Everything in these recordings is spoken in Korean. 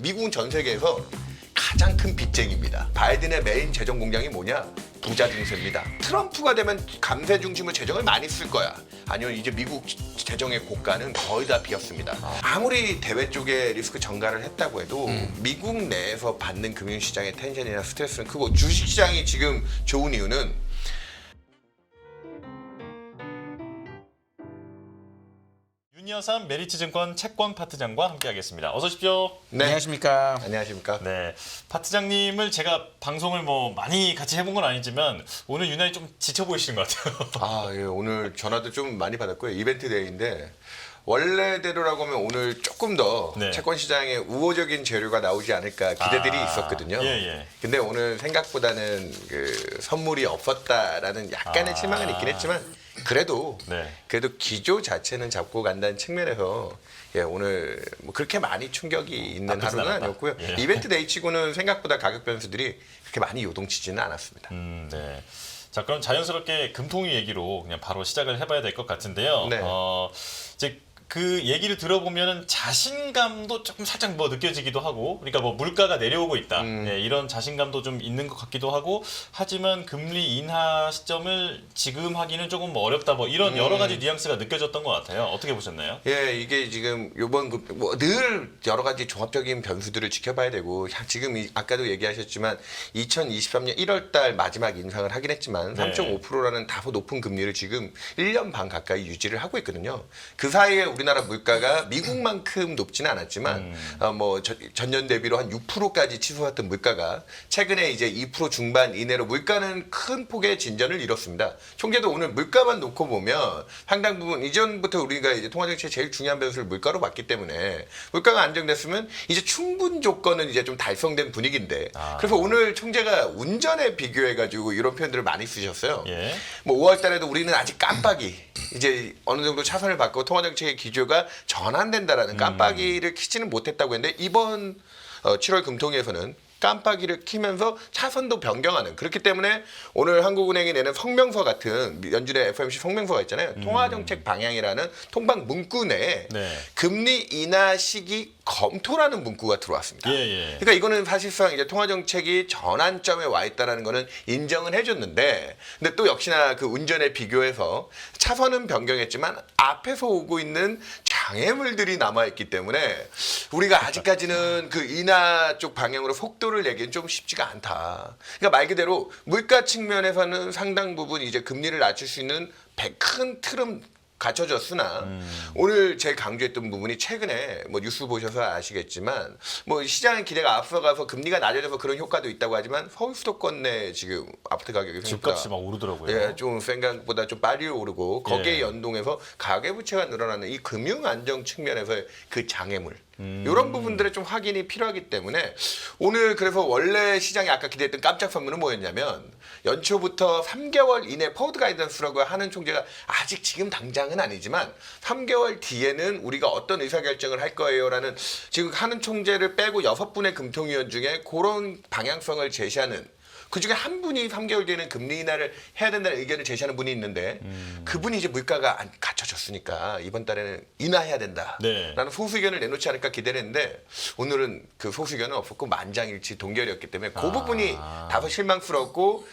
미국은 전 세계에서 가장 큰 빚쟁이입니다. 바이든의 메인 재정 공장이 뭐냐? 부자 증세입니다. 트럼프가 되면 감세 중심으로 재정을 많이 쓸 거야. 아니요, 이제 미국 재정의 고가는 거의 다 비었습니다. 아무리 대외 쪽에 리스크 전가를 했다고 해도 미국 내에서 받는 금융시장의 텐션이나 스트레스는 크고, 주식시장이 지금 좋은 이유는 윤여삼 메리츠증권 채권 파트장과 함께하겠습니다. 어서 오십시오. 네. 안녕하십니까. 안녕하십니까? 네, 파트장님을 제가 방송을 뭐 많이 같이 해본 건 아니지만 오늘 유난히 좀 지쳐 보이시는 것 같아요. 아, 예, 오늘 전화도 좀 많이 받았고요. 이벤트 데이인데 원래대로라고 하면 오늘 조금 더 네. 채권 시장에 우호적인 재료가 나오지 않을까 기대들이 있었거든요. 예. 근데 오늘 생각보다는 그 선물이 없었다라는 약간의 실망은 있긴 했지만 그래도 네. 기조 자체는 잡고 간다는 측면에서 예, 오늘 뭐 그렇게 많이 충격이 있는 나쁘진 하루는 않았다. 아니었고요. 예. 이벤트 데이 치고는 생각보다 가격 변수들이 그렇게 많이 요동치지는 않았습니다. 네. 자, 그럼 자연스럽게 금통위 얘기로 그냥 바로 시작을 해봐야 될 것 같은데요. 네. 이제 그 얘기를 들어보면은 자신감도 조금 살짝 뭐 느껴지기도 하고, 그러니까 뭐 물가가 내려오고 있다. 예, 이런 자신감도 좀 있는 것 같기도 하고, 하지만 금리 인하 시점을 지금 하기는 조금 뭐 어렵다. 뭐 이런 여러 가지 뉘앙스가 느껴졌던 것 같아요. 어떻게 보셨나요? 예, 이게 지금 요번 늘 여러 가지 종합적인 변수들을 지켜봐야 되고, 지금 아까도 얘기하셨지만 2023년 1월 달 마지막 인상을 하긴 했지만 네. 3.5%라는 다소 높은 금리를 지금 1년 반 가까이 유지를 하고 있거든요. 그 사이에 우리나라 물가가 미국만큼 높지는 않았지만 전년 대비로 한 6%까지 치솟았던 물가가 최근에 이제 2% 중반 이내로 물가는 큰 폭의 진전을 이뤘습니다. 총재도 오늘 물가만 놓고 보면 상당 부분 이전부터 우리가 이제 통화정책의 제일 중요한 변수를 물가로 봤기 때문에 물가가 안정됐으면 이제 충분 조건은 이제 좀 달성된 분위기인데, 그래서 오늘 총재가 운전에 비교해가지고 이런 표현들을 많이 쓰셨어요. 예. 뭐 5월 달에도 우리는 아직 깜빡이 이제 어느 정도 차선을 바꾸고 통화정책의 기조가 전환된다라는 깜빡이를 켜지는 못했다고 했는데, 이번 7월 금통위에서는 깜빡이를 켜면서 차선도 변경하는, 그렇기 때문에 오늘 한국은행이 내는 성명서 같은 연준의 FOMC 성명서가 있잖아요. 통화정책 방향이라는 통방 문구 내에 네. 금리 인하 시기 검토라는 문구가 들어왔습니다. 예. 그러니까 이거는 사실상 이제 통화정책이 전환점에 와 있다는 거는 인정을 해줬는데, 근데 또 역시나 그 운전에 비교해서 차선은 변경했지만 앞에서 오고 있는 장애물들이 남아있기 때문에 우리가 아직까지는 그 인하 쪽 방향으로 속도를 내기는 좀 쉽지가 않다. 그러니까 말 그대로 물가 측면에서는 상당 부분 이제 금리를 낮출 수 있는 큰 틀은 갖춰졌으나 오늘 제일 강조했던 부분이 최근에 뭐 뉴스 보셔서 아시겠지만 뭐 시장 기대가 앞서가서 금리가 낮아져서 그런 효과도 있다고 하지만 서울 수도권 내 지금 아파트 가격이 집값이 막 오르더라고요. 예, 좀 생각보다 좀 빨리 오르고 거기에 예. 연동해서 가계부채가 늘어나는 이 금융 안정 측면에서의 그 장애물, 이런 부분들에 좀 확인이 필요하기 때문에 오늘 그래서 원래 시장이 아까 기대했던 깜짝 선물은 뭐였냐면, 연초부터 3개월 이내 포워드 가이던스라고 하는 총재가 아직 지금 당장은 아니지만 3개월 뒤에는 우리가 어떤 의사결정을 할 거예요라는, 지금 하는 총재를 빼고 6분의 금통위원 중에 그런 방향성을 제시하는, 그중에 한 분이 3개월 뒤에는 금리 인하를 해야 된다는 의견을 제시하는 분이 있는데, 그분이 이제 물가가 안 갖춰졌으니까 이번 달에는 인하해야 된다라는 네. 소수 의견을 내놓지 않을까 기대를 했는데, 오늘은 그 소수 의견은 없었고 만장일치 동결이었기 때문에 그 부분이 다소 실망스럽고,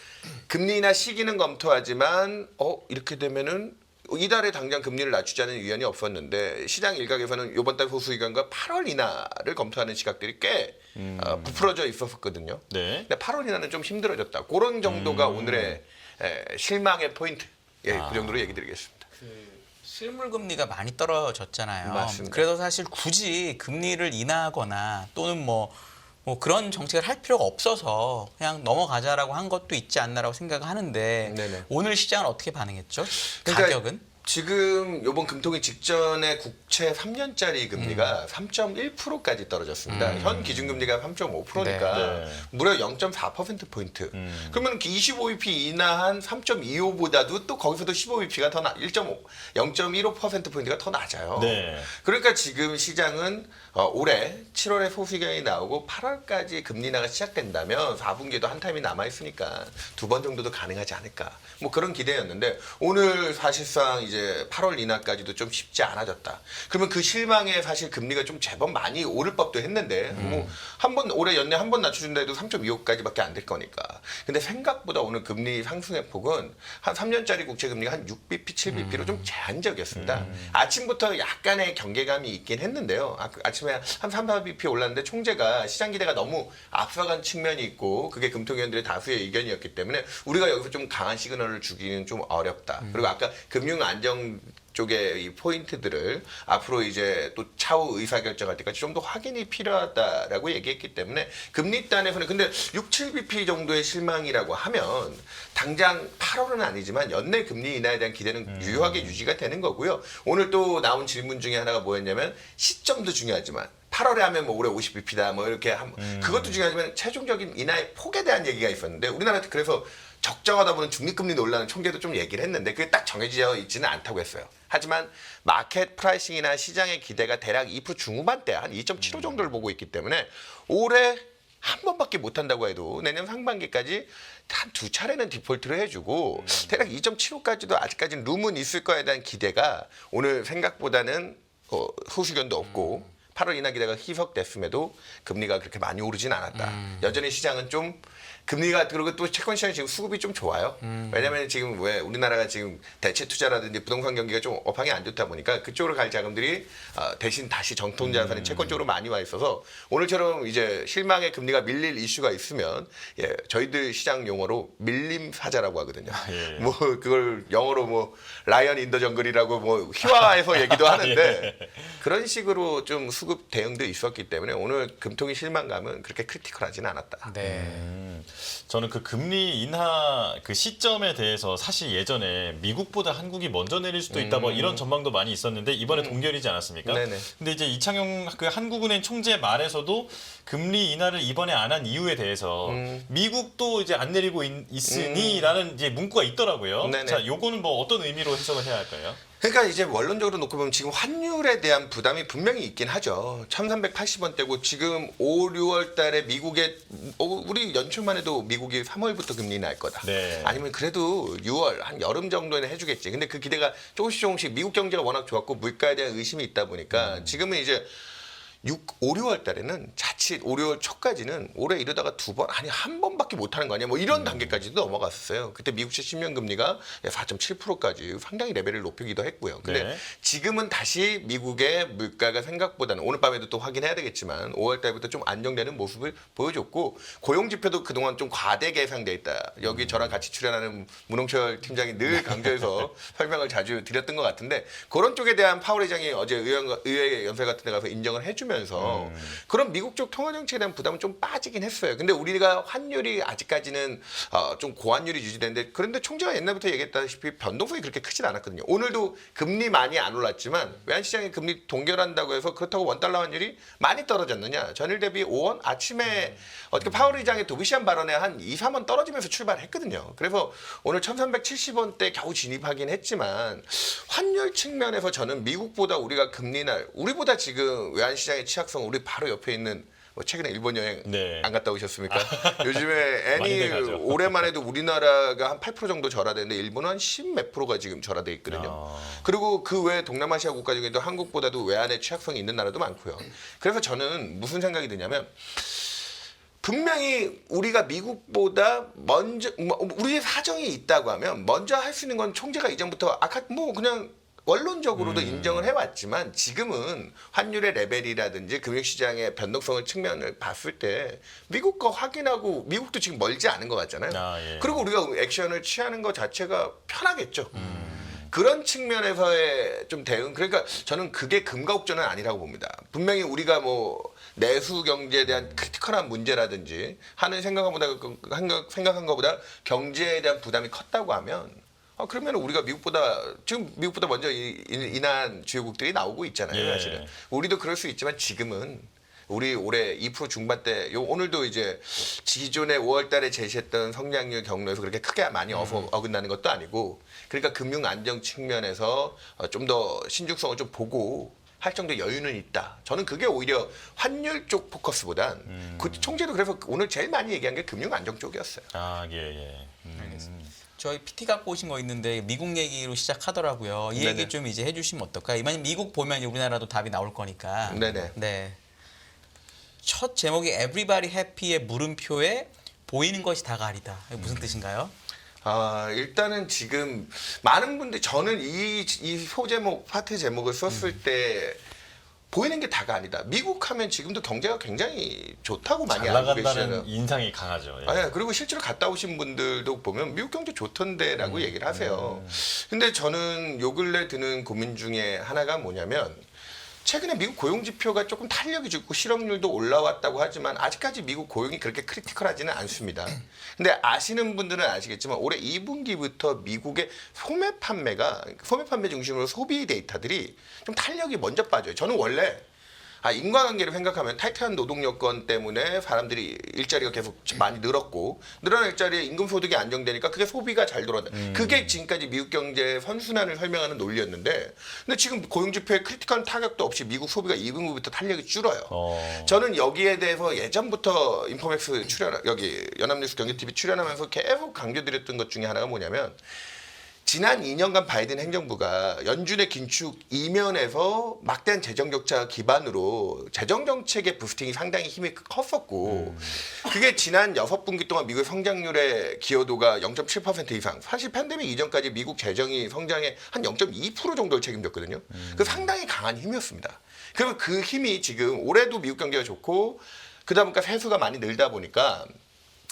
금리 인하 시기는 검토하지만 이렇게 되면은 이달에 당장 금리를 낮추자는 의견이 없었는데, 시장 일각에서는 이번 달 소수 의견과 8월 인하를 검토하는 시각들이 꽤 부풀어져 있었거든요. 네. 근데 8월 인하는 좀 힘들어졌다. 그런 정도가 오늘의 실망의 포인트. 예, 그 정도로 얘기 드리겠습니다. 실물 금리가 많이 떨어졌잖아요. 맞습니다. 그래서 사실 굳이 금리를 인하하거나 또는 뭐 그런 정책을 할 필요가 없어서 그냥 넘어가자라고 한 것도 있지 않나라고 생각을 하는데, 네네. 오늘 시장은 어떻게 반응했죠? 그러니까 가격은? 지금 이번 금통위 직전에 국채 3년짜리 금리가 3.1%까지 떨어졌습니다. 현 기준금리가 3.5%니까 네. 무려 0.4%포인트. 그러면 25bp 인하한 3.25보다도 또 거기서도 15bp가 더 0.15%포인트가 더 낮아요. 네. 그러니까 지금 시장은 올해 7월에 소수 의견이 나오고 8월까지 금리 인하가 시작된다면 4분기에도 한 타임이 남아있으니까 2번 정도도 가능하지 않을까. 뭐 그런 기대였는데, 오늘 사실상 이제 8월 인하까지도 좀 쉽지 않아졌다. 그러면 그 실망에 사실 금리가 좀 제법 많이 오를 법도 했는데 뭐 한 번 올해 연내 한 번 낮춰준다 해도 3.25까지밖에 안 될 거니까. 근데 생각보다 오늘 금리 상승의 폭은 한 3년짜리 국채 금리가 한 6bp, 7bp로 좀 제한적이었습니다. 아침부터 약간의 경계감이 있긴 했는데요. 아침에 한 3, 4bp 올랐는데 총재가 시장 기대가 너무 앞서간 측면이 있고 그게 금통위원들의 다수의 의견이었기 때문에 우리가 여기서 좀 강한 시그널을 주기는 좀 어렵다. 그리고 아까 금융 안정 쪽의 이 포인트들을 앞으로 이제 또 차후 의사결정할 때까지 좀 더 확인이 필요하다라고 얘기했기 때문에 금리 단에서는 근데 6, 7bp 정도의 실망이라고 하면 당장 8월은 아니지만 연내 금리 인하에 대한 기대는 유효하게 유지가 되는 거고요. 오늘 또 나온 질문 중에 하나가 뭐였냐면 시점도 중요하지만 8월에 하면 뭐 올해 50bp다 뭐 이렇게 그것도 중요하지만 최종적인 인하의 폭에 대한 얘기가 있었는데 우리나라도 그래서 적정하다 보는 중립금리 논란은 총재도 좀 얘기를 했는데 그게 딱 정해져 있지는 않다고 했어요. 하지만 마켓 프라이싱이나 시장의 기대가 대략 2% 중후반대 한 2.75 정도를 보고 있기 때문에 올해 한 번밖에 못한다고 해도 내년 상반기까지 한 두 차례는 디폴트를 해주고 대략 2.75까지도 아직까지는 룸은 있을 거에 대한 기대가 오늘 생각보다는 소수견도 없고 8월 인하 기대가 희석됐음에도 금리가 그렇게 많이 오르진 않았다. 여전히 시장은 좀 금리가 그리고 또 채권 시장이 지금 수급이 좀 좋아요. 왜냐하면 지금 왜 우리나라가 지금 대체 투자라든지 부동산 경기가 좀 업황이 안 좋다 보니까 그쪽으로 갈 자금들이 대신 다시 정통 자산의 채권 쪽으로 많이 와 있어서 오늘처럼 이제 실망의 금리가 밀릴 이슈가 있으면 저희들 시장 용어로 밀림 사자라고 하거든요. 예. 뭐 그걸 영어로 뭐 라이언 인더 정글이라고 뭐 희화해서 얘기도 하는데 그런 식으로 좀 수급 대응도 있었기 때문에 오늘 금통위 실망감은 그렇게 크리티컬하지는 않았다. 네. 저는 그 금리 인하 그 시점에 대해서 사실 예전에 미국보다 한국이 먼저 내릴 수도 있다 뭐 이런 전망도 많이 있었는데 이번에 동결이지 않았습니까? 네네. 근데 이제 이창용 그 한국은행 총재 말에서도 금리 인하를 이번에 안 한 이유에 대해서 미국도 이제 안 내리고 있으니라는 이제 문구가 있더라고요. 네네. 자, 요거는 뭐 어떤 의미로 해석을 해야 할까요? 그러니까 이제 원론적으로 놓고 보면 지금 환율에 대한 부담이 분명히 있긴 하죠. 1380원대고 지금 5, 6월 달에 미국의 우리 연초만 해도 미국이 3월부터 금리 날 거다. 네. 아니면 그래도 6월 한 여름 정도에는 해주겠지. 근데 그 기대가 조금씩 미국 경제가 워낙 좋았고 물가에 대한 의심이 있다 보니까 지금은 이제 5, 6월 달에는 자칫 5, 6월 초까지는 올해 이러다가 두 번, 아니 한 번밖에 못하는 거 아니야? 뭐 이런 단계까지도 넘어갔었어요. 그때 미국채 10년 금리가 4.7%까지 상당히 레벨을 높이기도 했고요. 근데 네. 지금은 다시 미국의 물가가 생각보다는 오늘 밤에도 또 확인해야 되겠지만 5월 달부터 좀 안정되는 모습을 보여줬고 고용 지표도 그동안 좀 과대 계상돼 있다. 여기 저랑 같이 출연하는 문홍철 팀장이 늘 강조해서 설명을 자주 드렸던 것 같은데 그런 쪽에 대한 파월 의장이 어제 의회 연설 같은 데 가서 인정을 해주면 그런 미국 쪽 통화 정책에 대한 부담은 좀 빠지긴 했어요. 근데 우리가 환율이 아직까지는 좀 고환율이 유지되는데 그런데 총재가 옛날부터 얘기했다시피 변동성이 그렇게 크진 않았거든요. 오늘도 금리 많이 안 올랐지만 외환시장이 금리 동결한다고 해서 그렇다고 원달러 환율이 많이 떨어졌느냐. 전일 대비 5원 아침에 어떻게 파월 의장의 도비시한 발언에 한 2, 3원 떨어지면서 출발했거든요. 그래서 오늘 1370원대 겨우 진입하긴 했지만 환율 측면에서 저는 미국보다 우리가 금리날 우리보다 지금 외환시장의 취약성 우리 바로 옆에 있는 뭐 최근에 일본 여행 네. 안 갔다 오셨습니까? 요즘에 많이들 가죠. 애니 올해만 해도 우리나라가 한 8% 정도 절하되는데 일본은 한 10 몇 프로가 지금 절하돼 있거든요. 그리고 그 외 동남아시아 국가 중에도 한국보다도 외환의 취약성이 있는 나라도 많고요. 그래서 저는 무슨 생각이 드냐면 분명히 우리가 미국보다 먼저 우리의 사정이 있다고 하면 먼저 할 수 있는 건 총재가 이전부터 아까 뭐 그냥 원론적으로도 인정을 해왔지만 지금은 환율의 레벨이라든지 금융시장의 변동성을 측면을 봤을 때 미국 거 확인하고 미국도 지금 멀지 않은 것 같잖아요. 예. 그리고 우리가 액션을 취하는 것 자체가 편하겠죠. 그런 측면에서의 좀 대응 그러니까 저는 그게 금가옥전은 아니라고 봅니다. 분명히 우리가 뭐 내수 경제에 대한 크리티컬한 문제라든지 하는 생각한 것보다 경제에 대한 부담이 컸다고 하면 그러면 우리가 지금 미국보다 먼저 인한 주요국들이 나오고 있잖아요. 예. 사실은 우리도 그럴 수 있지만 지금은 우리 올해 2% 중반대 오늘도 이제 기존에 5월달에 제시했던 성장률 경로에서 그렇게 크게 많이 어긋나는 것도 아니고 그러니까 금융 안정 측면에서 좀 더 신중성을 좀 보고 할 정도 여유는 있다. 저는 그게 오히려 환율 쪽 포커스보단 그 총재도 그래서 오늘 제일 많이 얘기한 게 금융 안정 쪽이었어요. 예. 알겠습니다. 저희 PT 갖고 오신 거 있는데 미국 얘기로 시작하더라고요. 이 얘기 네네. 좀 이제 해주시면 어떨까요? 이만 미국 보면 우리나라도 답이 나올 거니까. 네네. 네. 첫 제목이 Everybody Happy의 물음표에 보이는 것이 다가 아니다. 이게 무슨 뜻인가요? 일단은 지금 많은 분들이 저는 이 소제목, 파트 제목을 썼을 때 보이는 게 다가 아니다. 미국 하면 지금도 경제가 굉장히 좋다고 많이 잘 알고 나간다는 계시잖아요. 인상이 강하죠. 예. 그리고 실제로 갔다 오신 분들도 보면 미국 경제 좋던데라고 얘기를 하세요. 근데 저는 요 근래 드는 고민 중에 하나가 뭐냐면 최근에 미국 고용 지표가 조금 탄력이 좋고 실업률도 올라왔다고 하지만 아직까지 미국 고용이 그렇게 크리티컬하지는 않습니다. 근데 아시는 분들은 아시겠지만 올해 2분기부터 미국의 소매 판매 중심으로 소비 데이터들이 좀 탄력이 먼저 빠져요. 저는 원래 인과관계를 생각하면 타이트한 노동 여건 때문에 사람들이 일자리가 계속 많이 늘었고 늘어난 일자리에 임금 소득이 안정되니까 그게 소비가 잘 돌아간다. 그게 지금까지 미국 경제의 선순환을 설명하는 논리였는데 근데 지금 고용 지표에 크리티컬 타격도 없이 미국 소비가 2분기부터 탄력이 줄어요. 저는 여기에 대해서 예전부터 인포맥스 여기 연합뉴스 경제TV 출연하면서 계속 강조드렸던 것 중에 하나가 뭐냐면 지난 2년간 바이든 행정부가 연준의 긴축 이면에서 막대한 재정 격차 기반으로 재정 정책의 부스팅이 상당히 힘이 컸었고 그게 지난 6분기 동안 미국 성장률의 기여도가 0.7% 이상 사실 팬데믹 이전까지 미국 재정이 성장의 한 0.2% 정도를 책임졌거든요. 그 상당히 강한 힘이었습니다. 그리고 그 힘이 지금 올해도 미국 경제가 좋고 그러다 보니까 세수가 많이 늘다 보니까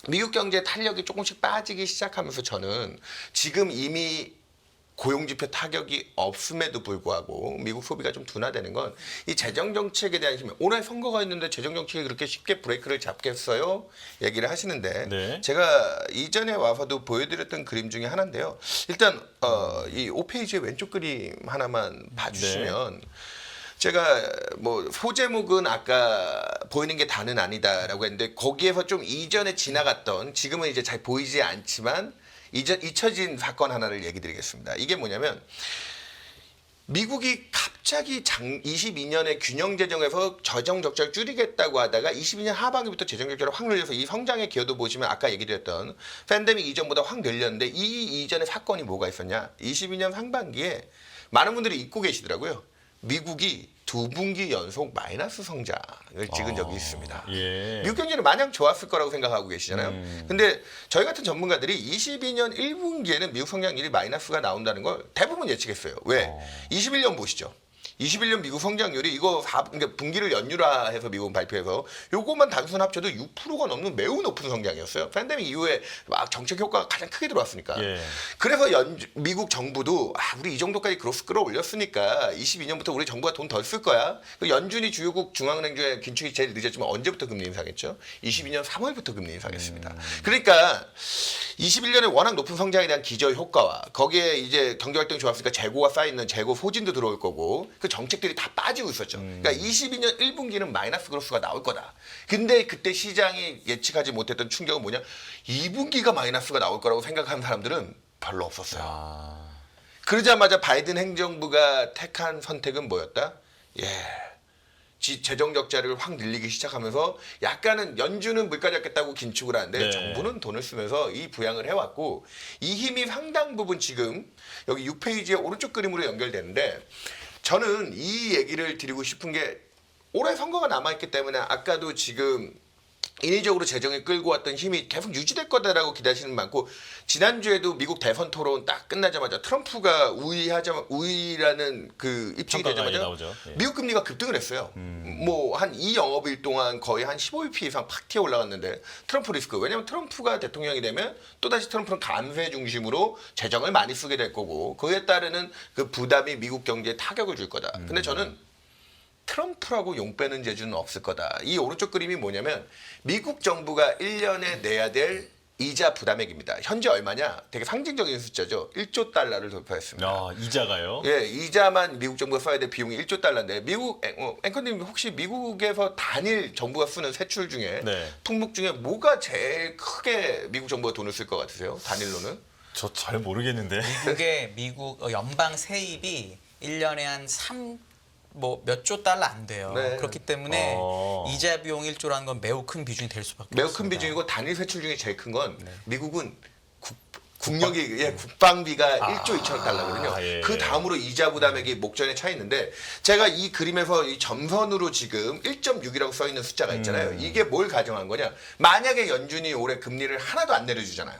미국 경제 탄력이 조금씩 빠지기 시작하면서 저는 지금 이미 고용지표 타격이 없음에도 불구하고 미국 소비가 좀 둔화되는 건 이 재정 정책에 대한 힘. 올해 선거가 있는데 재정 정책이 그렇게 쉽게 브레이크를 잡겠어요? 얘기를 하시는데 네. 제가 이전에 와서도 보여드렸던 그림 중에 하나인데요. 일단 이 5페이지의 왼쪽 그림 하나만 봐주시면 제가 뭐 소제목은 아까 보이는 게 다는 아니다라고 했는데 거기에서 좀 이전에 지나갔던 지금은 이제 잘 보이지 않지만 잊혀진 사건 하나를 얘기 드리겠습니다. 이게 뭐냐면 미국이 갑자기 22년에 균형 재정에서 재정 적자를 줄이겠다고 하다가 22년 하반기부터 재정 적자를 확 늘려서 이 성장의 기여도 보시면 아까 얘기 드렸던 팬데믹 이전보다 확 늘렸는데 이 이전에 사건이 뭐가 있었냐? 22년 상반기에 많은 분들이 잊고 계시더라고요. 미국이 2분기 연속 마이너스 성장을 찍은 적이 있습니다. 예. 미국 경제는 마냥 좋았을 거라고 생각하고 계시잖아요. 근데 저희 같은 전문가들이 22년 1분기에는 미국 성장률이 마이너스가 나온다는 걸 대부분 예측했어요. 왜? 21년 보시죠. 21년 미국 성장률이 그러니까 분기를 연율화해서 미국은 발표해서 요것만 단순 합쳐도 6%가 넘는 매우 높은 성장이었어요. 팬데믹 이후에 막 정책 효과가 가장 크게 들어왔으니까. 예. 그래서 미국 정부도 우리 이 정도까지 그로스 끌어올렸으니까 22년부터 우리 정부가 돈 덜 쓸 거야. 연준이 주요국 중앙은행 중에 긴축이 제일 늦었지만 언제부터 금리 인상했죠? 22년 3월부터 금리 인상했습니다. 그러니까 21년에 워낙 높은 성장에 대한 기저 효과와 거기에 이제 경제활동이 좋았으니까 재고가 쌓이는 재고 소진도 들어올 거고 그 정책들이 다 빠지고 있었죠. 그러니까 22년 1분기는 마이너스 그로스가 나올 거다. 근데 그때 시장이 예측하지 못했던 충격은 뭐냐? 2분기가 마이너스가 나올 거라고 생각하는 사람들은 별로 없었어요. 그러자마자 바이든 행정부가 택한 선택은 뭐였다? 재정 적자를 확 늘리기 시작하면서 약간은 연준은 물가 잡겠다고 긴축을 하는데 네. 정부는 돈을 쓰면서 이 부양을 해왔고 이 힘이 상당 부분 지금 여기 6페이지의 오른쪽 그림으로 연결되는데 저는 이 얘기를 드리고 싶은 게 올해 선거가 남아있기 때문에 아까도 지금 인위적으로 재정에 끌고 왔던 힘이 계속 유지될 거다라고 기대하시는 분 많고 지난주에도 미국 대선 토론 딱 끝나자마자 트럼프가 우위라는 그 입증이 평가가 되자마자 나오죠. 예. 미국 금리가 급등을 했어요. 뭐 한 2영업일 동안 거의 한 15bp 이상 팍 튀어 올라갔는데 트럼프 리스크. 왜냐하면 트럼프가 대통령이 되면 또다시 트럼프는 감세 중심으로 재정을 많이 쓰게 될 거고 그에 따르는 그 부담이 미국 경제에 타격을 줄 거다. 근데 저는 트럼프라고 용 빼는 재주는 없을 거다. 이 오른쪽 그림이 뭐냐면 미국 정부가 1년에 내야 될 이자 부담액입니다. 현재 얼마냐? 되게 상징적인 숫자죠. 1조 달러를 돌파했습니다. 이자가요? 예, 이자만 미국 정부가 써야 될 비용이 1조 달러인데 미국 앵커님 혹시 미국에서 단일 정부가 쓰는 세출 중에 네. 품목 중에 뭐가 제일 크게 미국 정부가 돈을 쓸 것 같으세요? 단일로는? 저 잘 모르겠는데. 미국 연방 세입이 1년에 한 몇 조 달러 안 돼요. 네. 그렇기 때문에 이자 비용 1조라는 건 매우 큰 비중이 될 수밖에 매우 없습니다. 큰 비중이고 단일 세출 중에 제일 큰 건 미국은 국력이 국방비가 1조 2천억 달러거든요. 예. 그 다음으로 이자 부담액이 목전에 차 있는데 제가 이 그림에서 이 점선으로 지금 1.6이라고 써 있는 숫자가 있잖아요. 이게 뭘 가정한 거냐? 만약에 연준이 올해 금리를 하나도 안 내려주잖아요.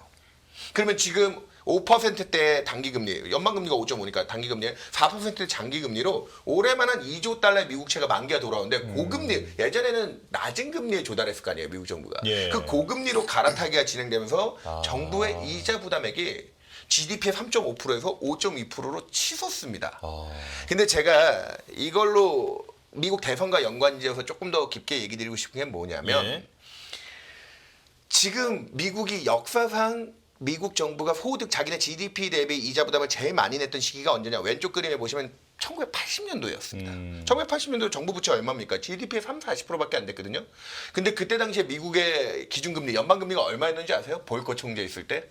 그러면 지금 5%대 단기금리, 연방금리가 5.5니까 단기금리에 4%대 장기금리로 올해만 한 2조 달러의 미국채가 만기가 돌아오는데 고금리, 예전에는 낮은 금리에 조달했을 거 아니에요, 미국 정부가. 예. 그 고금리로 갈아타기가 진행되면서 정부의 이자 부담액이 GDP의 3.5%에서 5.2%로 치솟습니다. 근데 제가 이걸로 미국 대선과 연관지어서 조금 더 깊게 얘기 드리고 싶은 게 뭐냐면 예. 지금 미국이 역사상 미국 정부가 소득 자기네 GDP 대비 이자 부담을 제일 많이 냈던 시기가 언제냐? 왼쪽 그림에 보시면 1980년도였습니다. 1980년도 정부 부채 얼마입니까? GDP의 30-40%밖에 안 됐거든요. 근데 그때 당시에 미국의 기준금리, 연방금리가 얼마였는지 아세요? 볼거 총재 있을 때?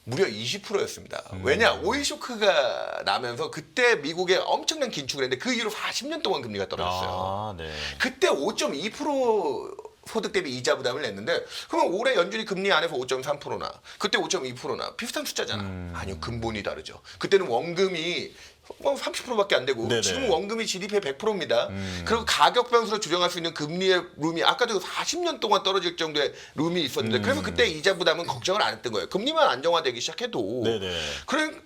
무려 20%였습니다. 왜냐? 오일 쇼크가 나면서 그때 미국에 엄청난 긴축을 했는데 그 이후로 40년 동안 금리가 떨어졌어요. 아, 네. 그때 5.2% 소득 대비 이자 부담을 냈는데 그러면 올해 연준이 금리 안에서 5.3%나 그때 5.2%나 비슷한 숫자잖아. 아니요, 근본이 다르죠. 그때는 원금이 30%밖에 안 되고 네네. 지금 원금이 GDP의 100%입니다. 그리고 가격 변수로 조정할 수 있는 금리의 룸이 아까도 40년 동안 떨어질 정도의 룸이 있었는데 그래서 그때 이자 부담은 걱정을 안 했던 거예요. 금리만 안정화되기 시작해도. 네네.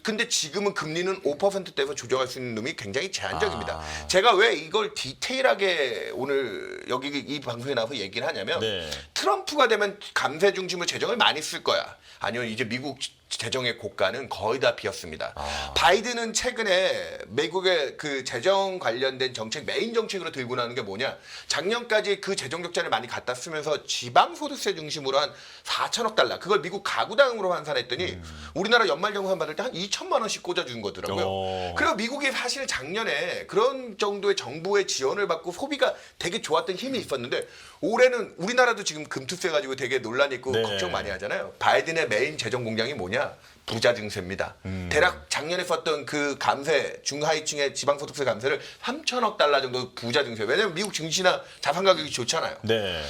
근데 지금은 금리는 5%대에서 조정할 수 있는 룸이 굉장히 제한적입니다. 제가 왜 이걸 디테일하게 오늘 여기 이 방송에 나와서 얘기를 하냐면 네. 트럼프가 되면 감세 중심으로 재정을 많이 쓸 거야. 아니요, 이제 미국 재정의 고가는 거의 다 비었습니다. 바이든은 최근에 미국의 그 재정 관련된 정책 메인 정책으로 들고 나오는 게 뭐냐? 작년까지 그 재정 적자를 많이 갖다 쓰면서 지방 소득세 중심으로 한 4천억 달러 그걸 미국 가구당으로 환산했더니 우리나라 연말정산 받을 때 한 2천만 원씩 꽂아준 거더라고요. 그리고 미국이 사실 작년에 그런 정도의 정부의 지원을 받고 소비가 되게 좋았던 힘이 있었는데 올해는 우리나라도 지금 금투세 가지고 되게 논란이 있고 네. 걱정 많이 하잖아요. 바이든의 메인 재정 공략이 뭐냐? 부자 증세입니다. 대략 작년에 썼던 그 감세, 중하위층의 지방소득세 감세를 3천억 달러 정도 부자 증세. 왜냐면 미국 증시나 자산 가격이 좋잖아요. 네.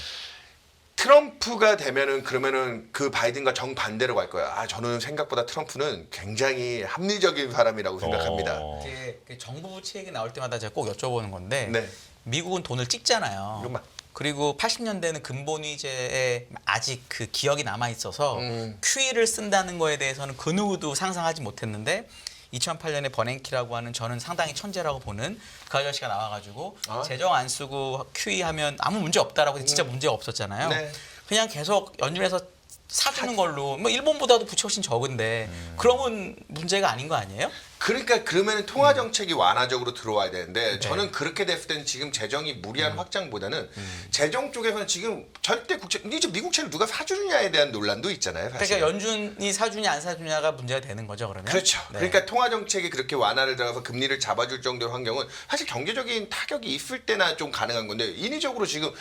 트럼프가 되면은 그러면은 그 바이든과 정반대로 갈 거야. 아, 저는 생각보다 트럼프는 굉장히 합리적인 사람이라고 생각합니다. 이게 정부 부채 얘기 나올 때마다 제가 꼭 여쭤보는 건데 네. 미국은 돈을 찍잖아요. 이것만. 그리고 80년대는 근본위제에 아직 그 기억이 남아 있어서 QE를 쓴다는 거에 대해서는 그 누구도 상상하지 못했는데 2008년에 버냉키라고 하는 저는 상당히 천재라고 보는 그 아저씨가 나와가지고 재정 안 쓰고 QE 하면 아무 문제 없다라고 해서 진짜 문제가 없었잖아요. 네. 그냥 계속 연준에서 사주는 걸로 뭐 일본보다도 부채 훨씬 적은데 그러면 문제가 아닌 거 아니에요? 그러니까 그러면 통화 정책이 완화적으로 들어와야 되는데 저는 그렇게 됐을 때는 지금 재정이 무리한 확장보다는 재정 쪽에서는 지금 절대 이제 미국채를 누가 사주느냐에 대한 논란도 있잖아요. 사실. 그러니까 연준이 사주냐 안 사주냐가 문제가 되는 거죠, 그러면? 그렇죠. 네. 그러니까 통화 정책이 그렇게 완화를 들어가서 금리를 잡아줄 정도의 환경은 사실 경제적인 타격이 있을 때나 좀 가능한 건데 인위적으로 지금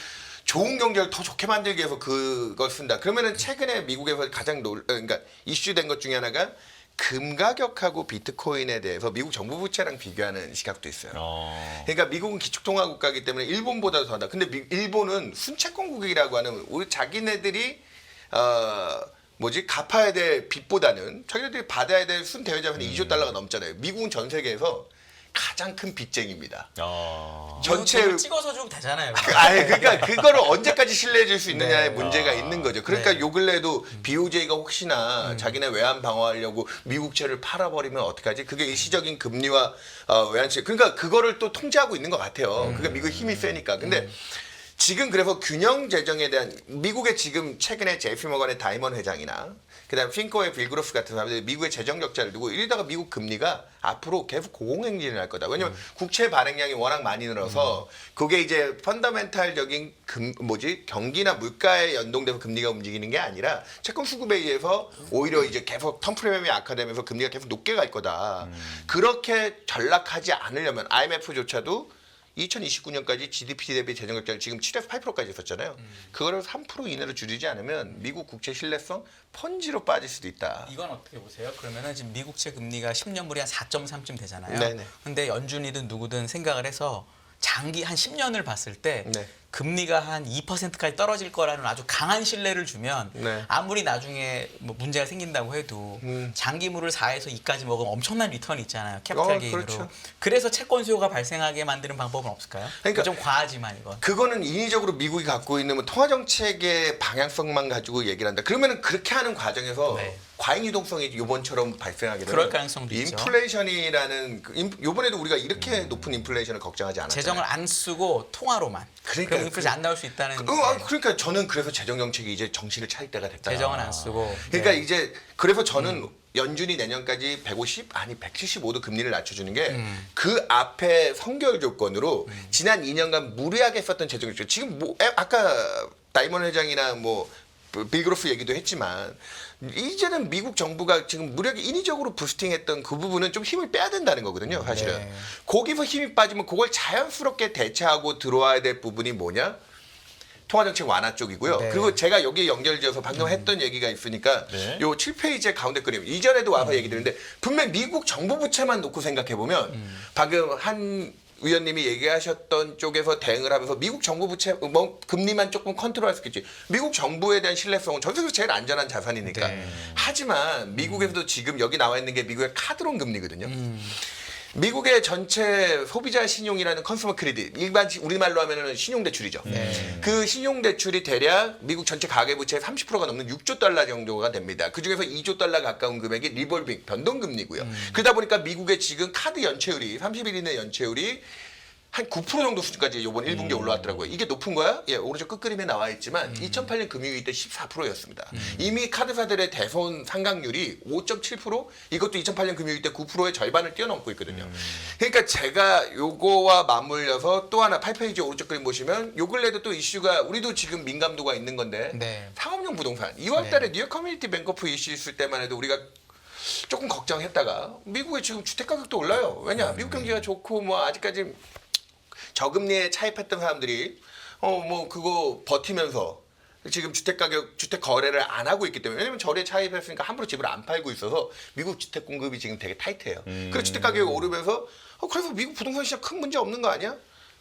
좋은 경제를 더 좋게 만들기 위해서 그걸 쓴다. 그러면은 최근에 미국에서 가장 그러니까 이슈된 것 중에 하나가 금 가격하고 비트코인에 대해서 미국 정부 부채랑 비교하는 시각도 있어요. 그러니까 미국은 기축통화 국가이기 때문에 일본보다 더하다. 근데 일본은 순채권국이라고 하는 우리 자기네들이 갚아야 될 빚보다는 자기네들이 받아야 될 순대외자산이 2조 달러가 넘잖아요. 미국은 전 세계에서 가장 큰 빚쟁입니다. 전체 돈을 찍어서 주면 되잖아요. 아니 그러니까 그거를 언제까지 신뢰해 줄 수 있느냐의 네. 문제가 있는 거죠. 그러니까 네. 요 근래에도 BOJ가 혹시나 자기네 외환 방어하려고 미국채를 팔아버리면 어떡하지? 그게 일시적인 금리와 외환채 그러니까 그거를 또 통제하고 있는 것 같아요. 그러니까 미국 힘이 세니까. 근데 지금 그래서 균형 재정에 대한 미국의 지금 최근에 JP 모건의 다이먼 회장이나 그다음 핑코의 빌 그로스 같은 사람들이 미국의 재정 적자를 두고 이러다가 미국 금리가 앞으로 계속 고공행진을 할 거다. 왜냐면 국채 발행량이 워낙 많이 늘어서 그게 이제 펀더멘탈적인 경기나 물가에 연동돼서 금리가 움직이는 게 아니라 채권 수급에 의해서 오히려 이제 계속 텀프레임이 악화되면서 금리가 계속 높게 갈 거다. 그렇게 전락하지 않으려면 IMF조차도 2029년까지 GDP 대비 재정 적자를 지금 7에서 8%까지 했었잖아요. 그거를 3% 이내로 줄이지 않으면 미국 국채 신뢰성 펀지로 빠질 수도 있다. 이건 어떻게 보세요? 그러면은 지금 미국채 금리가 10년물이 한 4.3쯤 되잖아요. 네네. 근데 연준이든 누구든 생각을 해서 장기 한 10년을 봤을 때 네. 금리가 한 2%까지 떨어질 거라는 아주 강한 신뢰를 주면 네. 아무리 나중에 뭐 문제가 생긴다고 해도 장기물을 4에서 2까지 먹으면 엄청난 리턴이 있잖아요. 캐피탈 게인으로. 그렇죠. 그래서 채권 수요가 발생하게 만드는 방법은 없을까요? 그러니까 좀 과하지만 이건. 그거는 인위적으로 미국이 갖고 있는 뭐 통화 정책의 방향성만 가지고 얘기를 한다. 그러면은 그렇게 하는 과정에서 네. 과잉 유동성이 이번처럼 발생하게 되면 그럴 가능성도 있죠. 인플레이션이라는 요번에도 우리가 이렇게 높은 인플레이션을 걱정하지 않았잖아요. 재정을 안 쓰고 통화로만. 그러니까 그럼 인플레이션 안 나올 수 있다는. 그러니까 저는 그래서 재정 정책이 이제 정신을 차릴 때가 됐다. 재정은 안 쓰고. 그러니까 네. 이제 그래서 저는 연준이 내년까지 150 아니 175도 금리를 낮춰주는 게 그 앞에 선결 조건으로 지난 2년간 무리하게 썼던 재정 정책 지금 뭐 아까 다이먼 회장이나 뭐 빌그로프 얘기도 했지만 이제는 미국 정부가 지금 무리하게 인위적으로 부스팅했던 그 부분은 좀 힘을 빼야 된다는 거거든요. 사실은 네. 거기서 힘이 빠지면 그걸 자연스럽게 대체하고 들어와야 될 부분이 뭐냐? 통화정책 완화 쪽이고요. 네. 그리고 제가 여기에 연결지어서 방금 했던 얘기가 있으니까 네. 요 7페이지의 가운데 그림 이전에도 와서 얘기 드렸는데 분명 미국 정부 부채만 놓고 생각해 보면 방금 한 의원님이 얘기하셨던 쪽에서 대응을 하면서 미국 정부 부채 뭐 금리만 조금 컨트롤할 수 있겠지. 미국 정부에 대한 신뢰성은 전 세계에서 제일 안전한 자산이니까. 네. 하지만 미국에서도 지금 여기 나와 있는 게 미국의 카드론 금리거든요. 미국의 전체 소비자 신용이라는 컨슈머 크레딧 일반 우리말로 하면은 신용 대출이죠. 그 신용 대출이 대략 미국 전체 가계 부채의 30%가 넘는 6조 달러 정도가 됩니다. 그 중에서 2조 달러 가까운 금액이 리볼빙 변동 금리고요. 그러다 보니까 미국의 지금 카드 연체율이 30일 이내 연체율이 한 9% 정도 수준까지 이번 1분기에 올라왔더라고요. 이게 높은 거야? 예, 오른쪽 끝그림에 나와 있지만 2008년 금융위기 때 14%였습니다. 이미 카드사들의 대손 상각률이 5.7%? 이것도 2008년 금융위기 때 9%의 절반을 뛰어넘고 있거든요. 그러니까 제가 요거와 맞물려서 또 하나 8페이지 오른쪽 그림 보시면 요 근래에도 또 이슈가 우리도 지금 민감도가 있는 건데 네. 상업용 부동산 2월 달에 뉴욕 커뮤니티 뱅커프 이슈 있을 때만 해도 우리가 조금 걱정했다가 미국의 지금 주택 가격도 올라요. 왜냐? 미국 경기가 좋고 뭐 아직까지 저금리에 차입했던 사람들이 뭐 그거 버티면서 지금 주택 가격, 주택 거래를 안 하고 있기 때문에 왜냐면 절에 차입했으니까 함부로 집을 안 팔고 있어서 미국 주택 공급이 지금 되게 타이트해요. 그래서 주택 가격이 오르면서 그래서 미국 부동산 시장 큰 문제 없는 거 아니야?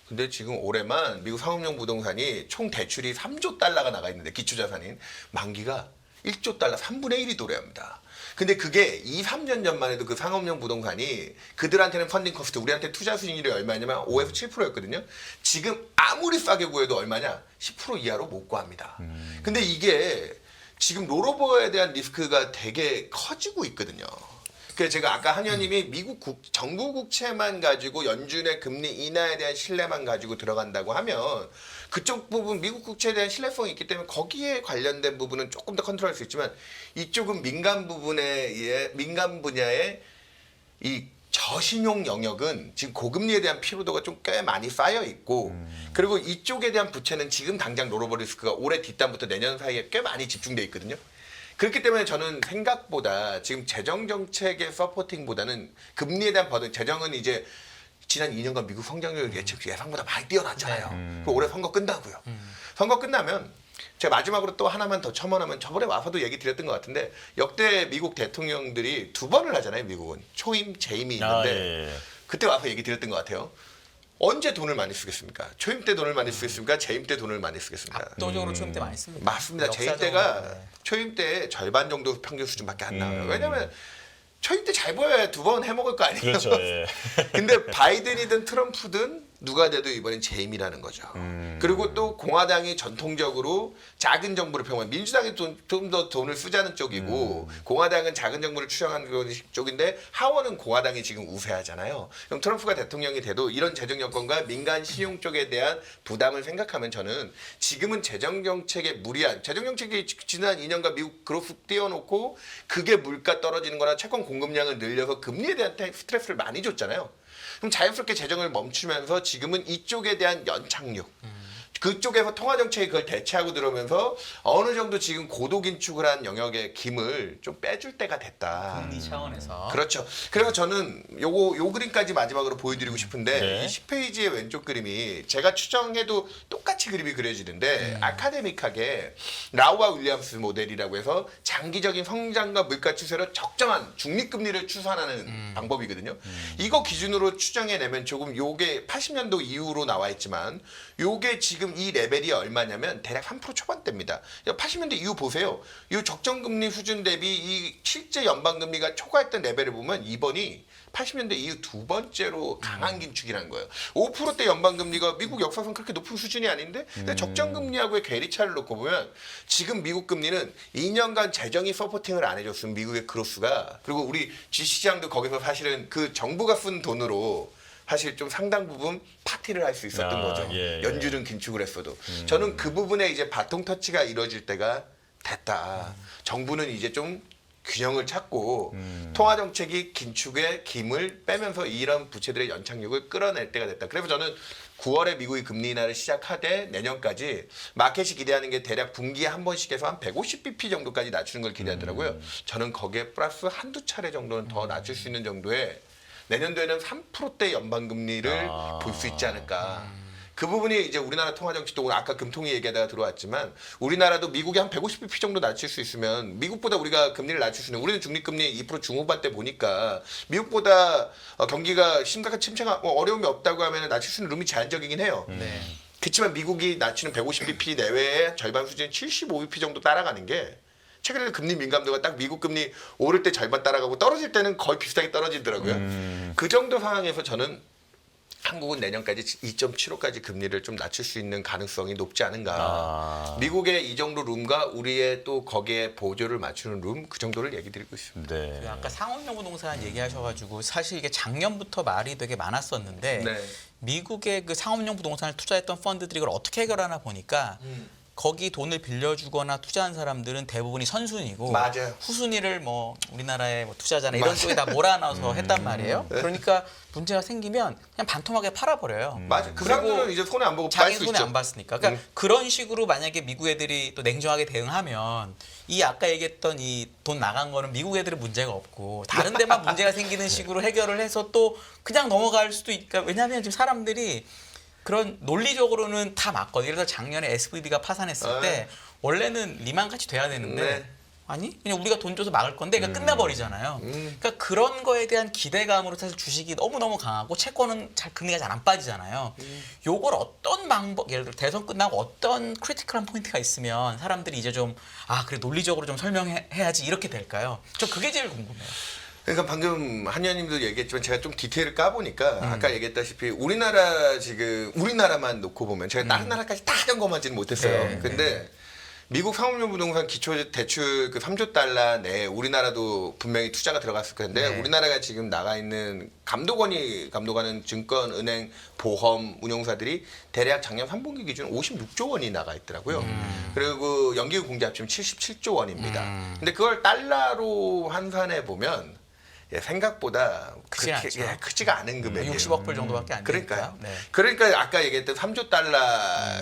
근데 지금 올해만 미국 상업용 부동산이 총 대출이 3조 달러가 나가 있는데 기초자산인 만기가 1조 달러 3분의 1이 도래합니다. 근데 그게 2, 3년 전만 해도 그 상업용 부동산이 그들한테는 펀딩 커스트, 우리한테 투자 수익률이 얼마냐면 5에서 7%였거든요. 지금 아무리 싸게 구해도 얼마냐? 10% 이하로 못 구합니다. 근데 이게 지금 롤오버에 대한 리스크가 되게 커지고 있거든요. 그래서 제가 아까 한 의원님이 미국 정부 국채만 가지고 연준의 금리 인하에 대한 신뢰만 가지고 들어간다고 하면 그쪽 부분 미국 국채에 대한 신뢰성이 있기 때문에 거기에 관련된 부분은 조금 더 컨트롤할 수 있지만 이쪽은 민간 분야의 이 저신용 영역은 지금 고금리에 대한 피로도가 좀 꽤 많이 쌓여 있고 그리고 이쪽에 대한 부채는 지금 당장 롤오버 리스크가 올해 뒷담부터 내년 사이에 꽤 많이 집중돼 있거든요. 그렇기 때문에 저는 생각보다 지금 재정 정책의 서포팅보다는 금리에 대한 버든 재정은 이제 지난 2년간 미국 성장률 예상보다 많이 뛰어났잖아요. 그 올해 선거 끝나고요. 선거 끝나면 제가 마지막으로 또 하나만 더 첨언하면 저번에 와서도 얘기 드렸던 것 같은데 역대 미국 대통령들이 2번을 하잖아요. 미국은 초임, 재임이 있는데 예. 그때 와서 얘기 드렸던 것 같아요. 언제 돈을 많이 쓰겠습니까? 초임 때 돈을 많이 쓰겠습니까? 재임 때 돈을 많이 쓰겠습니까? 압도적으로 초임 때 많이 씁니다. 맞습니다. 재임 역사적으로, 때가 네. 초임 때 절반 정도 평균 수준밖에 안 나와요. 왜냐면 초임 때 잘 보여야 2번 해먹을 거 아니에요. 그렇죠. 예. 근데 바이든이든 트럼프든 누가 돼도 이번엔 재임이라는 거죠. 그리고 또 공화당이 전통적으로 작은 정부를 평원, 민주당이 좀 더 돈을 쓰자는 쪽이고 공화당은 작은 정부를 추정하는 쪽인데 하원은 공화당이 지금 우세하잖아요. 그럼 트럼프가 대통령이 돼도 이런 재정 여건과 민간 신용 쪽에 대한 부담을 생각하면 저는 지금은 재정 정책에 무리한 재정 정책이 지난 2년간 미국 그로프 띄워놓고 그게 물가 떨어지는 거나 채권 공급량을 늘려서 금리에 대한 스트레스를 많이 줬잖아요. 그럼 자연스럽게 재정을 멈추면서 지금은 이쪽에 대한 연착륙 그쪽에서 통화정책이 그걸 대체하고 들어오면서 어느 정도 지금 고도 긴축을 한 영역의 김을 좀 빼줄 때가 됐다. 금리 차원에서. 그렇죠. 그래서 저는 요 그림까지 마지막으로 보여드리고 싶은데 네. 이 10페이지의 왼쪽 그림이 제가 추정해도 똑같이 그림이 그려지는데 아카데믹하게 라우와 윌리엄스 모델이라고 해서 장기적인 성장과 물가 추세로 적정한 중립금리를 추산하는 방법이거든요. 이거 기준으로 추정해내면 조금 요게 80년도 이후로 나와 있지만 요게 지금 지금 이 레벨이 얼마냐면 대략 3% 초반대입니다. 80년대 이후 보세요. 이 적정금리 수준 대비 이 실제 연방금리가 초과했던 레벨을 보면 이번이 80년대 이후 두 번째로 강한 긴축이라는 거예요. 5%대 연방금리가 미국 역사상 그렇게 높은 수준이 아닌데 근데 적정금리하고의 괴리차를 놓고 보면 지금 미국 금리는 2년간 재정이 서포팅을 안 해줬으면 미국의 그로스가 그리고 우리 주식시장도 거기서 사실은 그 정부가 쓴 돈으로 사실 좀 상당 부분 파티를 할 수 있었던 거죠. 예. 연준은 긴축을 했어도. 저는 그 부분에 이제 바통 터치가 이루어질 때가 됐다. 정부는 이제 좀 균형을 찾고 통화 정책이 긴축의 김을 빼면서 이런 부채들의 연착륙을 끌어낼 때가 됐다. 그래서 저는 9월에 미국이 금리 인하를 시작하되 내년까지 마켓이 기대하는 게 대략 분기에 한 번씩 해서 한 150bp 정도까지 낮추는 걸 기대하더라고요. 저는 거기에 플러스 한두 차례 정도는 더 낮출 수 있는 정도의 내년도에는 3%대 연방금리를 볼 수 있지 않을까. 그 부분이 이제 우리나라 통화정책도 오늘 아까 금통위 얘기하다가 들어왔지만 우리나라도 미국이 한 150bp 정도 낮출 수 있으면 미국보다 우리가 금리를 낮출 수 있는 우리는 중립금리 2% 중후반대 보니까 미국보다 경기가 심각한 침체가 어려움이 없다고 하면 낮출 수 있는 룸이 제한적이긴 해요. 그렇지만 미국이 낮추는 150bp 내외의 절반 수준 75bp 정도 따라가는 게 최근에 금리 민감도가 딱 미국 금리 오를 때 절반 따라가고 떨어질 때는 거의 비슷하게 떨어지더라고요. 그 정도 상황에서 저는 한국은 내년까지 2.75까지 금리를 좀 낮출 수 있는 가능성이 높지 않은가. 미국의 이 정도 룸과 우리의 또 거기에 보조를 맞추는 룸 그 정도를 얘기 드리고 있습니다. 네. 아까 상업용 부동산 얘기하셔가지고 사실 이게 작년부터 말이 되게 많았었는데 네. 미국의 그 상업용 부동산을 투자했던 펀드들이 이걸 어떻게 해결하나 보니까 거기 돈을 빌려주거나 투자한 사람들은 대부분이 선순위고 맞아요. 후순위를 뭐 우리나라의 뭐 투자자나 이런 쪽에 다 몰아넣어서 했단 말이에요. 그러니까 문제가 생기면 그냥 반토막에 팔아버려요. 맞아. 그 그리고 사람들은 이제 손해 안 보고 자기 빨 수 손에 있죠. 안 봤으니까. 그러니까 그런 식으로 만약에 미국 애들이 또 냉정하게 대응하면 이 아까 얘기했던 이 돈 나간 거는 미국 애들은 문제가 없고 다른 데만 문제가 생기는 식으로 해결을 해서 또 그냥 넘어갈 수도 있니까 왜냐하면 지금 사람들이 그런 논리적으로는 다 맞거든요. 예를 들어 작년에 SVB가 파산했을 때 원래는 리만 같이 돼야 되는데 네. 아니 그냥 우리가 돈 줘서 막을 건데 그러니까 끝나버리잖아요. 그러니까 그런 거에 대한 기대감으로 사실 주식이 너무너무 강하고 채권은 잘 금리가 잘 안 빠지잖아요. 요걸 어떤 방법 예를 들어 대선 끝나고 어떤 크리티컬한 포인트가 있으면 사람들이 이제 좀 그래 논리적으로 좀 설명해야지 이렇게 될까요? 저 그게 제일 궁금해요. 그러니까 방금 한의원님도 얘기했지만 제가 좀 디테일을 까보니까 아까 얘기했다시피 우리나라 지금 우리나라만 놓고 보면 제가 다른 나라까지 다 점검하지는 못했어요. 네. 근데 미국 상업용 부동산 기초 대출 그 3조 달러 내에 우리나라도 분명히 투자가 들어갔을 텐데 네. 우리나라가 지금 나가 있는 감독원이 감독하는 증권, 은행, 보험 운용사들이 대략 작년 3분기 기준 56조 원이 나가 있더라고요. 그리고 연기금 공제 합치면 77조 원입니다. 근데 그걸 달러로 환산해 보면 생각보다 크진 그렇게 않죠. 크지가 않은 금액이에요. 60억 불 정도밖에 안 그러니까요. 되니까요. 네. 그러니까 아까 얘기했던 3조 달러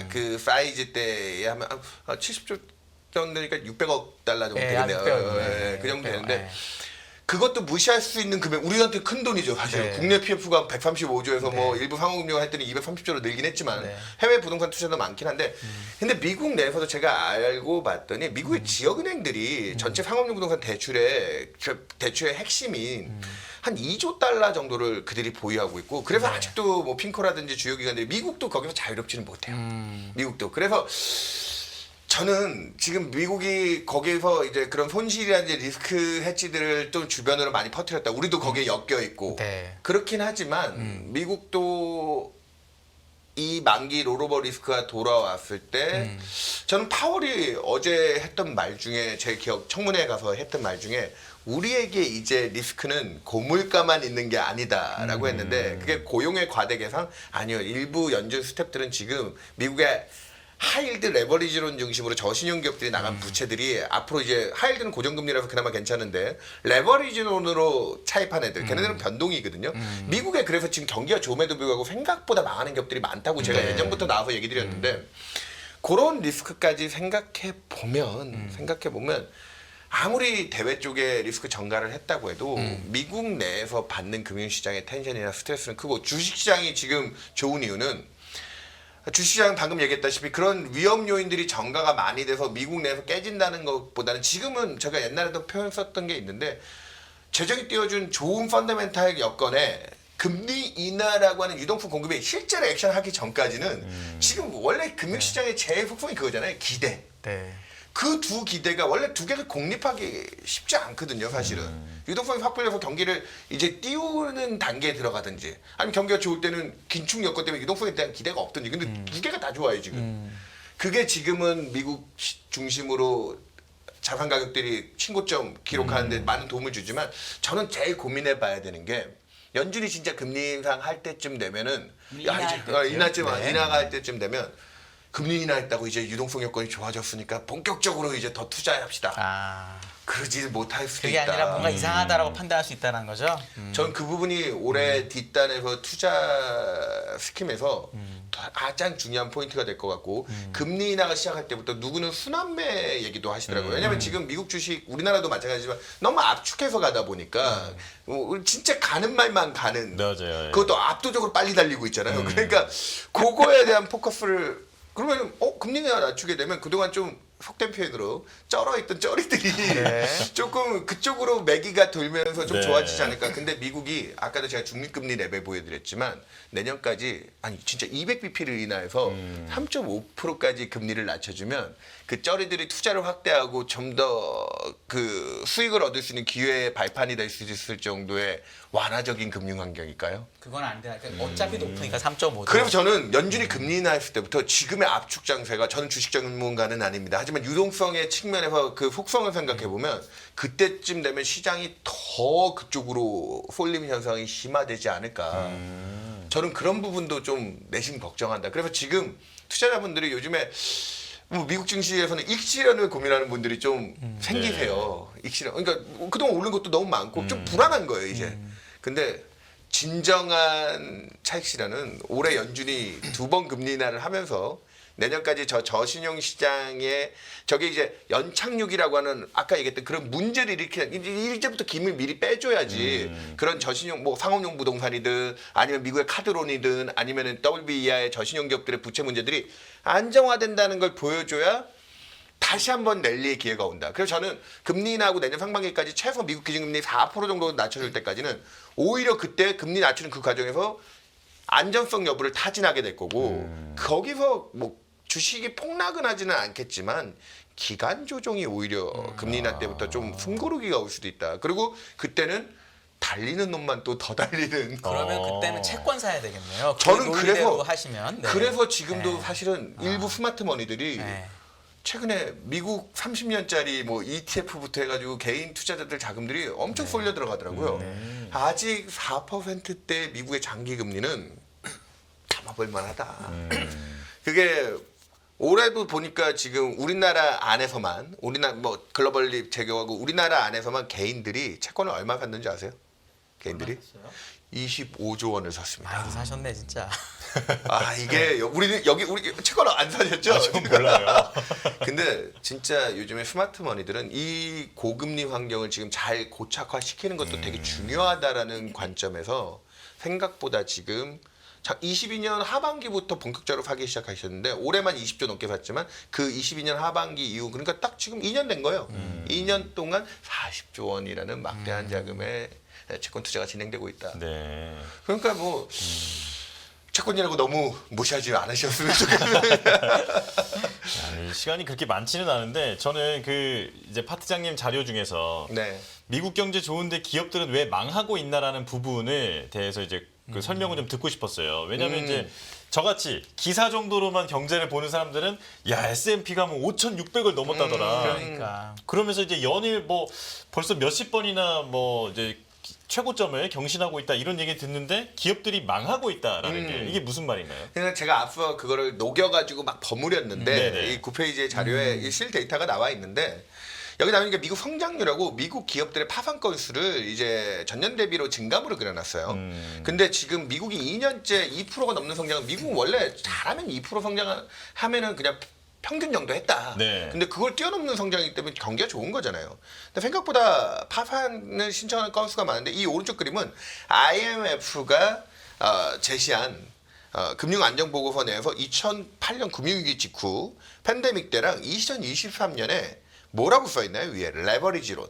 그 사이즈 때에 하면 70조 정도니까 600억 달러 정도 되겠네요. 600억. 그 정도 되는데 네. 그것도 무시할 수 있는 금액 우리한테 큰 돈이죠 사실. 네. 국내 PF가 135조에서 뭐 일부 상업용을 했더니 230조로 늘긴 했지만 네. 해외 부동산 투자도 많긴 한데 근데 미국 내에서도 제가 알고 봤더니 미국의 지역은행들이 전체 상업용 부동산 대출의 핵심인 한 2조 달러 정도를 그들이 보유하고 있고 그래서 아직도 뭐 핑코라든지 주요 기관들이 미국도 거기서 자유롭지는 못해요. 미국도. 그래서 저는 지금 미국이 거기에서 이제 그런 손실이라든지 리스크 해지들을 또 주변으로 많이 퍼뜨렸다. 우리도 거기에 엮여 있고 네. 그렇긴 하지만 미국도 이 만기 롤오버 리스크가 돌아왔을 때 저는 파월이 어제 했던 말 중에 제 기억 청문회에 가서 했던 말 중에 우리에게 이제 리스크는 고물가만 있는 게 아니다라고 했는데 그게 고용의 과대 계산 아니요. 일부 연준 스태프들은 지금 미국의 하이힐드 레버리지론 중심으로 저신용 기업들이 나간 부채들이 앞으로 이제 하이힐드는 고정금리라서 그나마 괜찮은데 레버리지론으로 차입한 애들 걔네들은 변동이거든요. 미국에 그래서 지금 경기가 좋음에도 불구하고 생각보다 망하는 기업들이 많다고 제가 네. 예전부터 나와서 얘기 드렸는데 그런 리스크까지 생각해 보면 아무리 대외 쪽에 리스크 전가를 했다고 해도 미국 내에서 받는 금융시장의 텐션이나 스트레스는 크고 주식시장이 지금 좋은 이유는 주식시장 방금 얘기했다시피 그런 위험 요인들이 전가가 많이 돼서 미국 내에서 깨진다는 것보다는 지금은 제가 옛날에도 표현 썼던 게 있는데 재정이 띄워준 좋은 펀더멘탈 여건에 금리 인하라고 하는 유동성 공급이 실제로 액션하기 전까지는 지금 원래 금융시장의 제일 속성이 그거잖아요. 기대. 네. 그 두 기대가 원래 두 개를 공립하기 쉽지 않거든요, 사실은. 유동성이 확 풀려서 경기를 이제 띄우는 단계에 들어가든지, 아니면 경기가 좋을 때는 긴축 여건 때문에 유동성에 대한 기대가 없든지. 근데 두 개가 다 좋아요, 지금. 그게 지금은 미국 중심으로 자산 가격들이 신고점 기록하는데 많은 도움을 주지만, 저는 제일 고민해 봐야 되는 게, 연준이 진짜 금리 인상 할 때쯤 되면은, 인하할 때쯤 되면, 금리 인하했다고 이제 유동성 여건이 좋아졌으니까 본격적으로 이제 더 투자합시다. 아, 그러지 못할 수도 그게 있다. 아니라 뭔가 이상하다라고 판단할 수 있다는 거죠. 전 그 부분이 올해 뒷단에서 투자 스킴에서 가장 중요한 포인트가 될 것 같고, 금리 인하가 시작할 때부터 누구는 순환매 얘기도 하시더라고요. 왜냐하면 지금 미국 주식, 우리나라도 마찬가지지만 너무 압축해서 가다 보니까 진짜 가는 말만 가는, 맞아요. 그것도 압도적으로 빨리 달리고 있잖아요. 그러니까 그거에 대한 포커스를, 그러면 금리 인하 낮추게 되면 그동안 좀 속된 표현으로 쩔어있던 쩌리들이 조금 그쪽으로 매기가 돌면서 좀 네. 좋아지지 않을까. 근데 미국이 아까도 제가 중립금리 레벨 보여드렸지만 내년까지 진짜 200bp를 인하해서 3.5%까지 금리를 낮춰주면 그 쩌리들이 투자를 확대하고 좀 더 그 수익을 얻을 수 있는 기회의 발판이 될 수 있을 정도의 완화적인 금융 환경일까요? 그건 안 돼. 그러니까 어차피 높으니까 3.5도. 그래서 저는 연준이 금리 인하했을 때부터 지금의 압축 장세가, 저는 주식 전문가는 아닙니다. 하지만 유동성의 측면에서 그 속성을 생각해 보면 그때쯤 되면 시장이 더 그쪽으로 쏠림 현상이 심화되지 않을까. 저는 그런 부분도 좀 내심 걱정한다. 그래서 지금 투자자분들이 요즘에 뭐 미국 증시에서는 익실현을 고민하는 분들이 좀 생기세요. 익실현. 그러니까 그동안 오른 것도 너무 많고 좀 불안한 거예요, 이제. 근데 진정한 차익 실현은 올해 연준이 2번 금리 인하를 하면서 내년까지 저신용 시장에 저게 이제 연착륙이라고 하는, 아까 얘기했던 그런 문제를 일으키는, 이제부터 김을 미리 빼줘야지 그런 저신용, 뭐 상업용 부동산이든 아니면 미국의 카드론이든 아니면은 WB 이하의 저신용 기업들의 부채 문제들이 안정화된다는 걸 보여줘야 다시 한번 랠리의 기회가 온다. 그래서 저는 금리 인하하고 내년 상반기까지 최소 미국 기준금리 4% 정도 낮춰줄 때까지는 오히려 그때 금리 낮추는 그 과정에서 안전성 여부를 타진하게 될 거고, 거기서 뭐 주식이 폭락은 하지는 않겠지만 기간 조정이 오히려 금리 인하 때부터 좀 숨고르기가 올 수도 있다. 그리고 그때는 달리는 놈만 또 더 달리는. 그러면 그때는 채권 사야 되겠네요. 그 저는 논리대로 그래서 하시면. 네. 그래서 지금도 네. 사실은 일부 스마트 머니들이 네. 최근에 미국 30년짜리 뭐 ETF부터 해가지고 개인 투자자들 자금들이 엄청 쏠려 들어가더라고요. 아직 4%대 미국의 장기 금리는 참아볼 만하다. 그게 올해도 보니까 지금 우리나라 안에서만, 우리나라 뭐 글로벌리 제격하고 우리나라 안에서만 개인들이 채권을 얼마 샀는지 아세요? 개인들이 25조 원을 샀습니다. 많이 사셨네 진짜. 아, 이게 우리 채권을 안 사셨죠? 전 몰라요. 근데 진짜 요즘에 스마트 머니들은 이 고금리 환경을 지금 잘 고착화시키는 것도 되게 중요하다라는 관점에서 생각보다 지금 22년 하반기부터 본격적으로 사기 시작하셨는데 올해만 20조 넘게 샀지만 그 22년 하반기 이후, 그러니까 딱 지금 2년 된 거예요. 2년 동안 40조 원이라는 막대한 자금의 채권 투자가 진행되고 있다. 네. 그러니까 뭐 채권이라고 너무 무시하지 않으셨으면 좋겠어요. 아니, 시간이 그렇게 많지는 않은데 저는 그 이제 파트장님 자료 중에서 네. 미국 경제 좋은데 기업들은 왜 망하고 있나라는 부분에 대해서 이제 그 설명을 좀 듣고 싶었어요. 왜냐하면 이제 저같이 기사 정도로만 경제를 보는 사람들은 야 S&P가 뭐 5,600을 넘었다더라. 그러니까. 그러면서 이제 연일 뭐 벌써 몇십 번이나 뭐 이제 최고점을 경신하고 있다 이런 얘기 듣는데 기업들이 망하고 있다라는 게 이게 무슨 말인가요? 그냥 제가 앞서 그거를 녹여가지고 막 버무렸는데 네네. 이 9페이지의 자료에 이 실 데이터가 나와 있는데 여기 나오는 게 미국 성장률하고 미국 기업들의 파산 건수를 이제 전년 대비로 증감으로 그려놨어요. 근데 지금 미국이 2년째 2%가 넘는 성장은, 미국은 원래 잘하면 2% 성장하면은 그냥 평균 정도 했다. 네. 근데 그걸 뛰어넘는 성장이기 때문에 경기가 좋은 거잖아요. 근데 생각보다 파산을 신청하는 건수가 많은데 이 오른쪽 그림은 IMF가 제시한 금융안정보고서 내에서 2008년 금융위기 직후 팬데믹 때랑 2023년에 뭐라고 써있나요? 위에 레버리지론.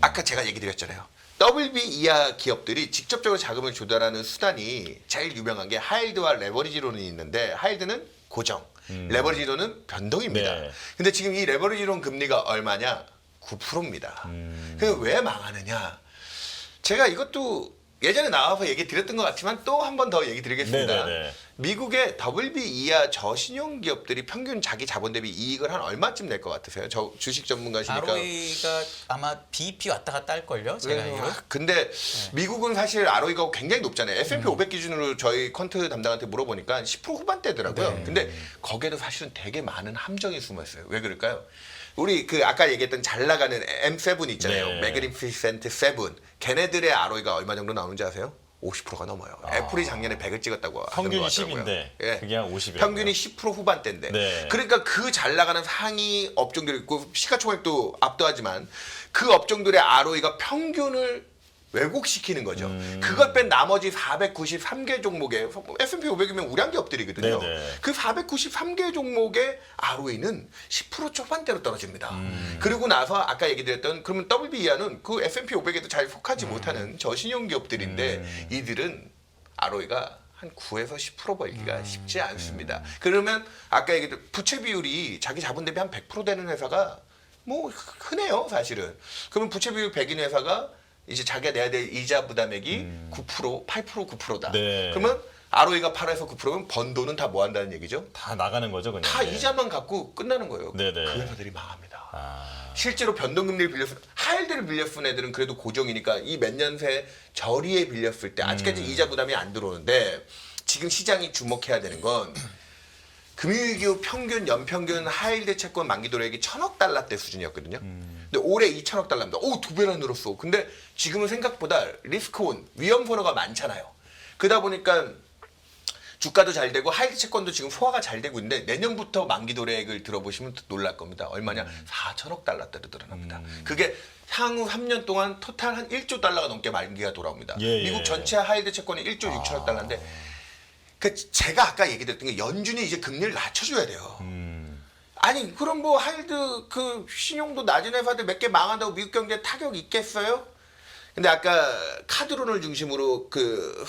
아까 제가 얘기 드렸잖아요. WB 이하 기업들이 직접적으로 자금을 조달하는 수단이 제일 유명한 게 하일드와 레버리지론이 있는데 하일드는 고정, 레버리지론은 변동입니다. 네. 근데 지금 이 레버리지론 금리가 얼마냐? 9%입니다. 그럼 왜 망하느냐? 제가 이것도 예전에 나와서 얘기 드렸던 것 같지만 또 한 번 더 얘기 드리겠습니다. 네네네. 미국의 WB 이하 저신용 기업들이 평균 자기 자본 대비 이익을 한 얼마쯤 낼 것 같으세요? 저 주식 전문가시니까. ROE가 아마 BEP 왔다 갔다 할걸요? 제가 알기로. 근데 미국은 사실 ROE가 굉장히 높잖아요. S&P 500 기준으로 저희 퀀트 담당한테 물어보니까 10% 후반대더라고요. 네. 근데 거기에도 사실은 되게 많은 함정이 숨어 있어요. 왜 그럴까요? 우리 그 아까 얘기했던 잘 나가는 M7 있잖아요. 네. 매그니피센트 7. 걔네들의 ROE가 얼마 정도 나오는지 아세요? 50%가 넘어요. 애플이 작년에 100을 찍었다고 평균이 하던 것 같더라고요. 10인데 예. 그게 한 50이에요. 평균이 10% 후반대인데. 네. 그러니까 그 잘 나가는 상위 업종들이 있고 시가총액도 압도하지만 그 업종들의 ROE가 평균을 왜곡시키는 거죠. 그걸 뺀 나머지 493개 종목에 S&P 500이면 우량 기업들이거든요. 네네. 그 493개 종목의 ROE는 10% 초반대로 떨어집니다. 그리고 나서 아까 얘기 드렸던 그러면 WB 이하는 그 S&P 500에도 잘 속하지 못하는 저신용 기업들인데 이들은 ROE가 한 9에서 10% 벌기가 쉽지 않습니다. 그러면 아까 얘기했던 부채 비율이 자기 자본 대비 한 100% 되는 회사가 뭐 흔해요, 사실은. 그러면 부채 비율 100인 회사가 이제 자기가 내야 될 이자 부담액이 9%, 8%, 9%다. 네. 그러면 ROE가 8에서 9%면 번 돈은 다 뭐 한다는 얘기죠? 다 나가는 거죠, 그냥. 다 네. 이자만 갖고 끝나는 거예요. 네네. 그 회사들이 망합니다. 아, 실제로 변동금리를 빌렸을 하일드를 빌렸은 애들은 그래도 고정이니까 이 몇 년 새 저리에 빌렸을 때 아직까지 이자 부담이 안 들어오는데 지금 시장이 주목해야 되는 건 금융위기 후 평균 연평균 하일드 채권 만기 도래액이 1,000억 달러대 수준이었거든요. 근데 올해 2,000억 달러입니다. 오, 2배나 늘었어. 근데 지금은 생각보다 리스크온, 위험 선호가 많잖아요. 그러다 보니까 주가도 잘 되고 하이드 채권도 지금 소화가 잘 되고 있는데 내년부터 만기 도래액을 들어보시면 놀랄 겁니다. 얼마냐? 4천억 달러대로 늘어납니다. 그게 향후 3년 동안 토탈 한 1조 달러가 넘게 만기가 돌아옵니다. 예, 미국 예. 전체 하이드 채권이 1조 6천억 달러인데 그 제가 아까 얘기드렸던 게 연준이 이제 금리를 낮춰줘야 돼요. 아니 그럼 뭐 하이드 그 신용도 낮은 회사들 몇 개 망한다고 미국 경제에 타격이 있겠어요? 근데 아까 카드론을 중심으로 그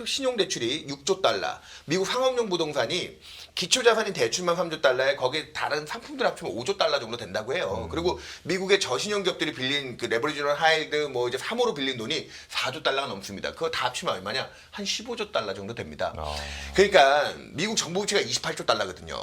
신용 대출이 6조 달러, 미국 상업용 부동산이 기초 자산이 대출만 3조 달러에 거기에 다른 상품들 합치면 5조 달러 정도 된다고 해요. 그리고 미국의 저신용 기업들이 빌린 그 레버리지론 하이드 뭐 이제 3호로 빌린 돈이 4조 달러가 넘습니다. 그거 다 합치면 얼마냐? 한 15조 달러 정도 됩니다. 그러니까 미국 정부 부채가 28조 달러거든요.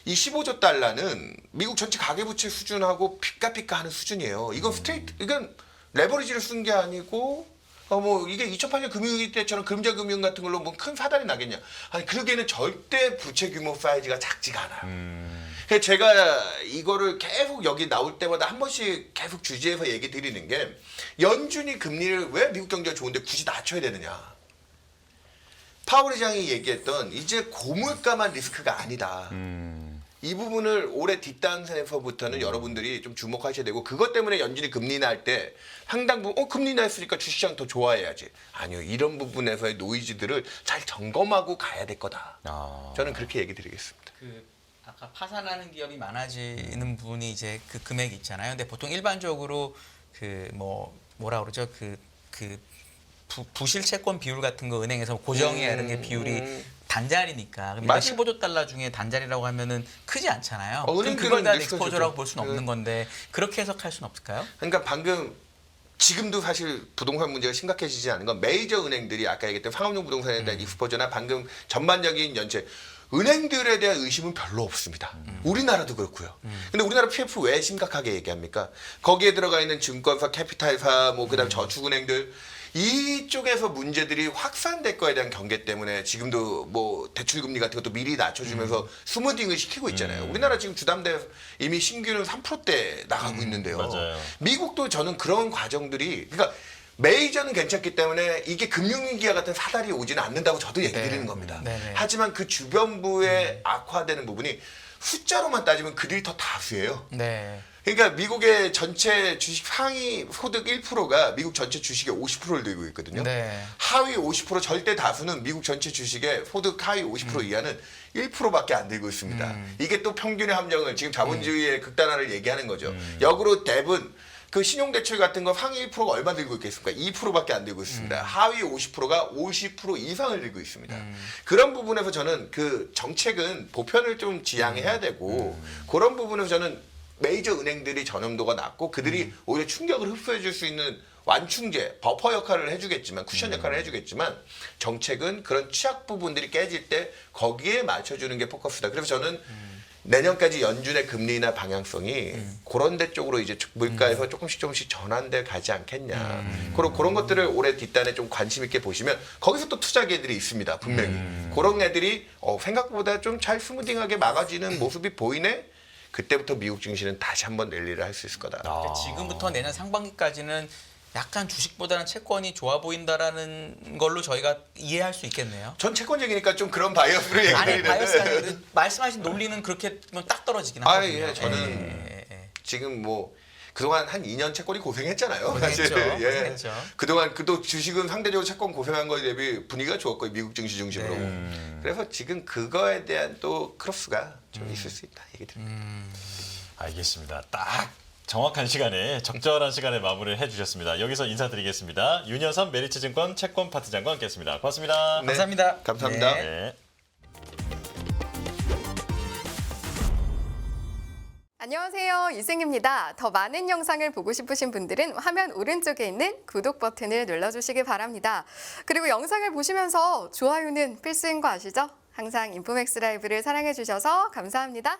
이 15조 달러는 미국 전체 가계부채 수준하고 피카피카 하는 수준이에요. 이건 이건 레버리지를 쓴 게 아니고 뭐 이게 2008년 금융위기 때처럼 금자금융 같은 걸로 뭐 큰 사달이 나겠냐. 아니 그러기에는 절대 부채 규모 사이즈가 작지가 않아요. 그래서 제가 이거를 계속 여기 나올 때마다 한 번씩 계속 주제에서 얘기 드리는 게 연준이 금리를 왜 미국 경제가 좋은데 굳이 낮춰야 되느냐. 파월 의장이 얘기했던 이제 고물가만 리스크가 아니다. 이 부분을 올해 뒷단에서부터는 여러분들이 좀 주목하셔야 되고 그것 때문에 연준이 금리 날 때 상당 부분 금리 났으니까 주식시장 더 좋아해야지. 아니요. 이런 부분에서의 노이즈들을 잘 점검하고 가야 될 거다. 저는 그렇게 얘기 드리겠습니다. 그 아까 파산하는 기업이 많아지는 부분이 이제 그 금액이 있잖아요. 근데 보통 일반적으로 그 뭐라 그러죠? 부실 채권 비율 같은 거 은행에서 고정해야 하는 게 비율이 단자리니까. 그럼 맞아요. 15조 달러 중에 단자리라고 하면은 크지 않잖아요. 그럼 은행들은 그걸 다 리스크가 엑스포저라고 좋죠. 볼 수는 없는 건데 그렇게 해석할 수는 없을까요? 그러니까 방금 지금도 사실 부동산 문제가 심각해지지 않은 건 메이저 은행들이 아까 얘기했던 상업용 부동산에 대한 익스포저나 방금 전반적인 연체 은행들에 대한 의심은 별로 없습니다. 우리나라도 그렇고요. 근데 우리나라 PF 왜 심각하게 얘기합니까? 거기에 들어가 있는 증권사, 캐피탈사, 뭐 그다음 저축은행들 이쪽에서 문제들이 확산될 거에 대한 경계 때문에 지금도 뭐 대출 금리 같은 것도 미리 낮춰주면서 스무딩을 시키고 있잖아요. 우리나라 지금 주담대 이미 신규는 3%대 나가고 있는데요. 맞아요. 미국도 저는 그런 과정들이 그러니까 메이저는 괜찮기 때문에 이게 금융위기와 같은 사달이 오지는 않는다고 저도 얘기 드리는 겁니다. 네네. 하지만 그 주변부에 악화되는 부분이 숫자로만 따지면 그들이 더 다수예요. 네. 그러니까 미국의 전체 주식 상위 소득 1%가 미국 전체 주식의 50%를 들고 있거든요. 네. 하위 50% 절대 다수는 미국 전체 주식의 소득 하위 50% 이하는 1%밖에 안 들고 있습니다. 이게 또 평균의 함정을 지금 자본주의의 극단화를 얘기하는 거죠. 역으로 뎁은 그 신용대출 같은 거 상위 1%가 얼마 들고 있겠습니까? 2%밖에 안 들고 있습니다. 하위 50%가 50% 이상을 들고 있습니다. 그런 부분에서 저는 그 정책은 보편을 좀 지향해야 되고 그런 부분에서 저는 메이저 은행들이 전염도가 낮고 그들이 오히려 충격을 흡수해 줄 수 있는 완충제, 버퍼 역할을 해주겠지만 쿠션 역할을 해주겠지만 정책은 그런 취약 부분들이 깨질 때 거기에 맞춰주는 게 포커스다. 그래서 저는 내년까지 연준의 금리나 방향성이 그런 데 쪽으로 이제 물가에서 조금씩 전환돼 가지 않겠냐. 그런 것들을 올해 뒷단에 좀 관심 있게 보시면 거기서 또 투자계들이 있습니다. 분명히. 그런 애들이 생각보다 좀 잘 스무딩하게 막아지는 모습이 보이네. 그때부터 미국 증시는 다시 한번 랠리를 할 수 있을 거다. 그러니까 지금부터 내년 상반기까지는 약간 주식보다는 채권이 좋아 보인다라는 걸로 저희가 이해할 수 있겠네요. 전 채권적이니까 좀 그런 바이어스를 아니 얘기했는데. 바이어스가 아니라 말씀하신 논리는 그렇게 보면 딱 떨어지긴 아, 하거든요. 예, 저는 지금 뭐 그동안 한 2년 채권이 고생했잖아요. 고생했죠. 사실. 예. 고생했죠. 그동안 또 주식은 상대적으로 채권 고생한 거에 대비 분위기가 좋았고요. 미국 증시 중심으로. 그래서 지금 그거에 대한 또 크로스가 좀 있을 수 있다. 얘기 드립니다. 알겠습니다. 딱 정확한 시간에 적절한 시간에 마무리를 해주셨습니다. 여기서 인사드리겠습니다. 윤여선 메리츠증권 채권 파트장과 함께했습니다. 고맙습니다. 네. 감사합니다. 감사합니다. 네. 네. 안녕하세요. 유승입니다. 더 많은 영상을 보고 싶으신 분들은 화면 오른쪽에 있는 구독 버튼을 눌러주시기 바랍니다. 그리고 영상을 보시면서 좋아요는 필수인 거 아시죠? 항상 인포맥스 라이브를 사랑해 주셔서 감사합니다.